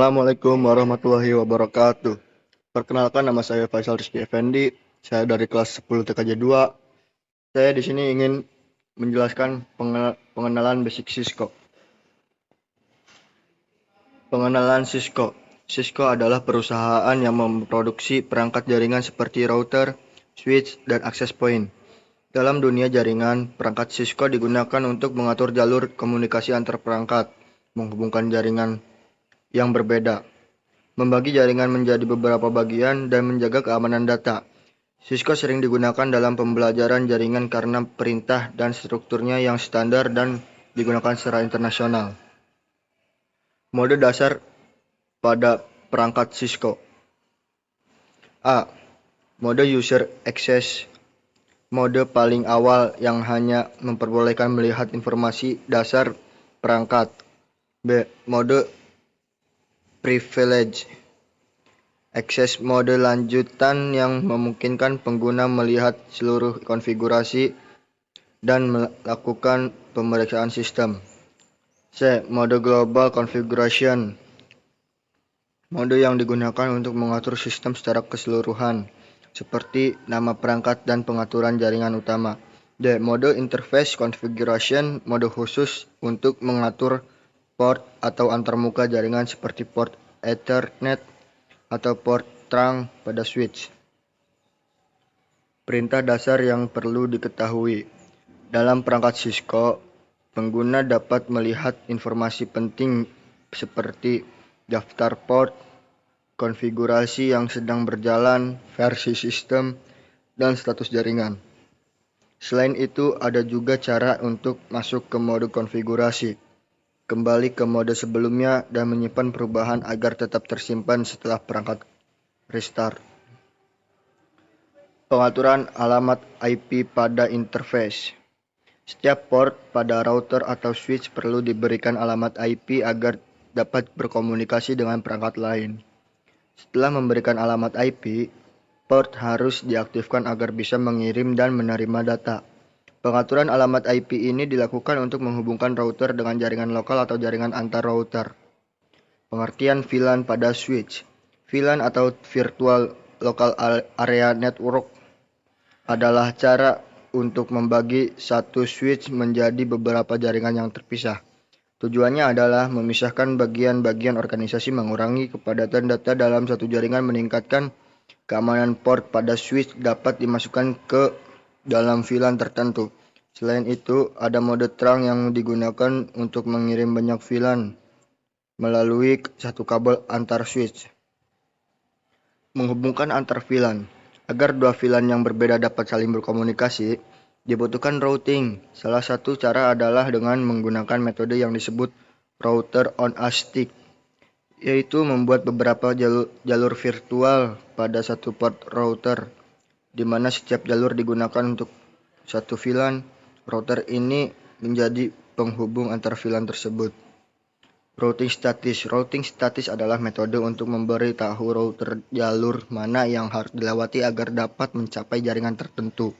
Assalamualaikum warahmatullahi wabarakatuh. Perkenalkan, nama saya Faisal Rizky Effendi. Saya dari kelas 10 TKJ 2. Saya di sini ingin menjelaskan pengenalan basic Cisco. Pengenalan Cisco. Cisco adalah perusahaan yang memproduksi perangkat jaringan seperti router, switch, dan access point. Dalam dunia jaringan, perangkat Cisco digunakan untuk mengatur jalur komunikasi antar perangkat, menghubungkan jaringan yang berbeda, membagi jaringan menjadi beberapa bagian, dan menjaga keamanan data. Cisco sering digunakan dalam pembelajaran jaringan karena perintah dan strukturnya yang standar dan digunakan secara internasional. Mode dasar pada perangkat Cisco. A. Mode user access. Mode paling awal yang hanya memperbolehkan melihat informasi dasar perangkat. B. Mode privilege. Akses mode lanjutan yang memungkinkan pengguna melihat seluruh konfigurasi dan melakukan pemeriksaan sistem. C. Mode global configuration. Mode yang digunakan untuk mengatur sistem secara keseluruhan, seperti nama perangkat dan pengaturan jaringan utama. D. Mode interface configuration. Mode khusus untuk mengatur port atau antarmuka jaringan seperti port Ethernet atau port trunk pada switch. Perintah dasar yang perlu diketahui. Dalam perangkat Cisco, pengguna dapat melihat informasi penting seperti daftar port, konfigurasi yang sedang berjalan, versi sistem, dan status jaringan. Selain itu, ada juga cara untuk masuk ke mode konfigurasi, kembali ke mode sebelumnya, dan menyimpan perubahan agar tetap tersimpan setelah perangkat restart. Pengaturan alamat IP pada interface. Setiap port pada router atau switch perlu diberikan alamat IP agar dapat berkomunikasi dengan perangkat lain. Setelah memberikan alamat IP, port harus diaktifkan agar bisa mengirim dan menerima data. Pengaturan alamat IP ini dilakukan untuk menghubungkan router dengan jaringan lokal atau jaringan antar router. Pengertian VLAN pada switch. VLAN atau Virtual Local Area Network adalah cara untuk membagi satu switch menjadi beberapa jaringan yang terpisah. Tujuannya adalah memisahkan bagian-bagian organisasi, mengurangi kepadatan data dalam satu jaringan, meningkatkan keamanan port pada switch dapat dimasukkan ke dalam VLAN tertentu. Selain itu, ada mode trunk yang digunakan untuk mengirim banyak VLAN melalui satu kabel antar switch. Menghubungkan antar VLAN. Agar dua VLAN yang berbeda dapat saling berkomunikasi, dibutuhkan routing. Salah satu cara adalah dengan menggunakan metode yang disebut router on a stick, yaitu membuat beberapa jalur virtual pada satu port router, di mana setiap jalur digunakan untuk satu VLAN. Router ini menjadi penghubung antar VLAN tersebut. Routing statis. Routing statis adalah metode untuk memberi tahu router jalur mana yang harus dilewati agar dapat mencapai jaringan tertentu.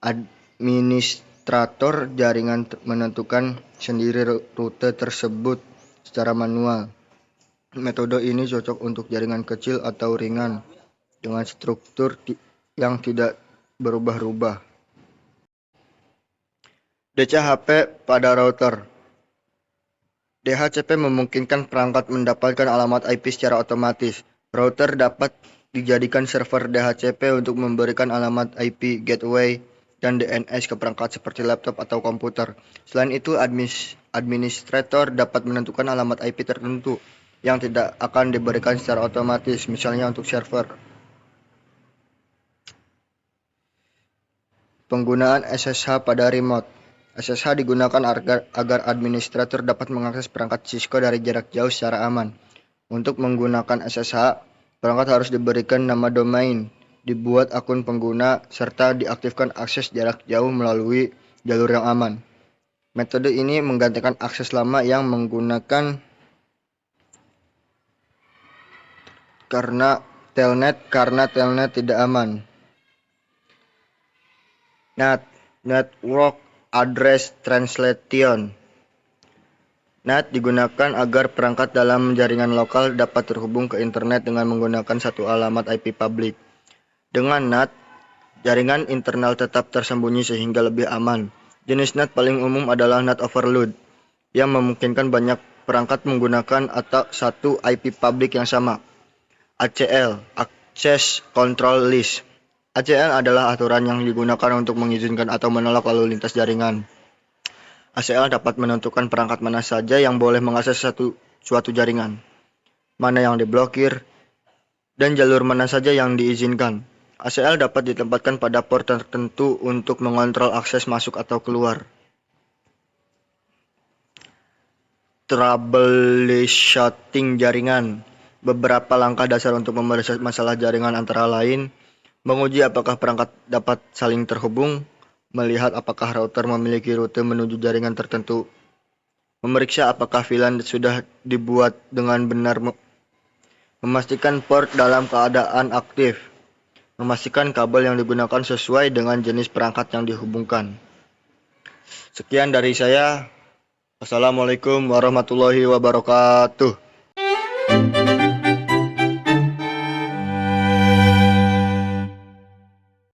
Administrator jaringan menentukan sendiri rute tersebut secara manual. Metode ini cocok untuk jaringan kecil atau ringan dengan struktur yang tidak berubah-ubah. DCHP pada router. DHCP memungkinkan perangkat mendapatkan alamat IP secara otomatis. Router dapat dijadikan server DHCP untuk memberikan alamat IP gateway dan DNS ke perangkat seperti laptop atau komputer. Selain itu, administrator dapat menentukan alamat IP tertentu yang tidak akan diberikan secara otomatis, misalnya untuk server. Penggunaan SSH pada remote. SSH digunakan agar administrator dapat mengakses perangkat Cisco dari jarak jauh secara aman. Untuk menggunakan SSH, perangkat harus diberikan nama domain, dibuat akun pengguna, serta diaktifkan akses jarak jauh melalui jalur yang aman. Metode ini menggantikan akses lama yang menggunakan karena telnet tidak aman. Network Address Translation. NAT digunakan agar perangkat dalam jaringan lokal dapat terhubung ke internet dengan menggunakan satu alamat IP publik. Dengan NAT, jaringan internal tetap tersembunyi sehingga lebih aman. Jenis NAT paling umum adalah NAT overload, yang memungkinkan banyak perangkat menggunakan atau satu IP publik yang sama. ACL, Access Control List. ACL adalah aturan yang digunakan untuk mengizinkan atau menolak lalu lintas jaringan. ACL dapat menentukan perangkat mana saja yang boleh mengakses suatu jaringan, mana yang diblokir, dan jalur mana saja yang diizinkan. ACL dapat ditempatkan pada port tertentu untuk mengontrol akses masuk atau keluar. Troubleshooting jaringan. Beberapa langkah dasar untuk memeriksa masalah jaringan antara lain, menguji apakah perangkat dapat saling terhubung, melihat apakah router memiliki rute menuju jaringan tertentu, memeriksa apakah VLAN sudah dibuat dengan benar, memastikan port dalam keadaan aktif, memastikan kabel yang digunakan sesuai dengan jenis perangkat yang dihubungkan. Sekian dari saya. Wassalamualaikum warahmatullahi wabarakatuh.